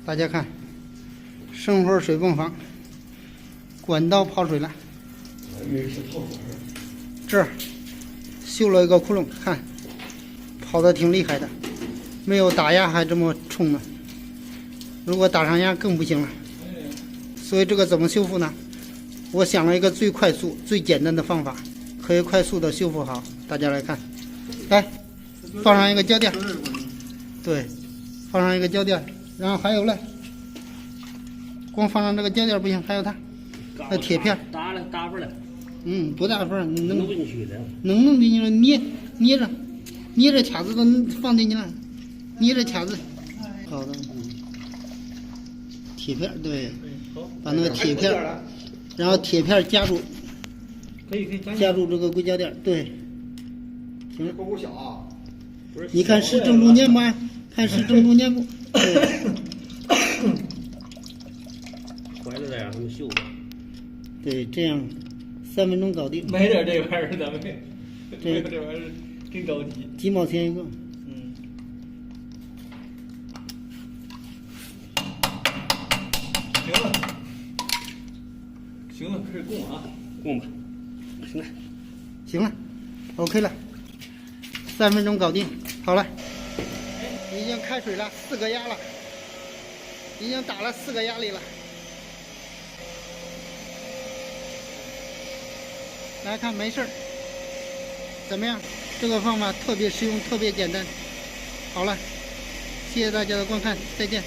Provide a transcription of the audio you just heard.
大家看，生活水泵房管道泡水了，这儿修了一个窟窿，看泡的挺厉害的，没有打压还这么冲呢。如果打上压更不行了。所以这个怎么修复呢？我想了一个最快速、最简单的方法，可以快速的修复好。大家来看，来放上一个胶垫，对，放上一个胶垫，然后还有嘞，光放上这个胶垫不行，还有它，那铁片，打出来，不大份，能弄进去的，能弄进去了，捏着卡子都放进去了，捏着卡子，好的，铁片对，把那个铁片，然后铁片夹住，可以夹住这个硅胶垫，对，行了，够小啊，你看是正中间吗？看是正中间不？对，坏了再让他们修。对，这样3分钟搞定。买点这玩意儿，咱们这这玩意儿真着急。几毛钱一个。行了，行了，开始供啊，供吧。行了，OK 了，3分钟搞定，好了，已经开水了，4个压了，已经打了4个压力了。来看没事儿，怎么样？这个方法特别实用，特别简单。好了，谢谢大家的观看，再见。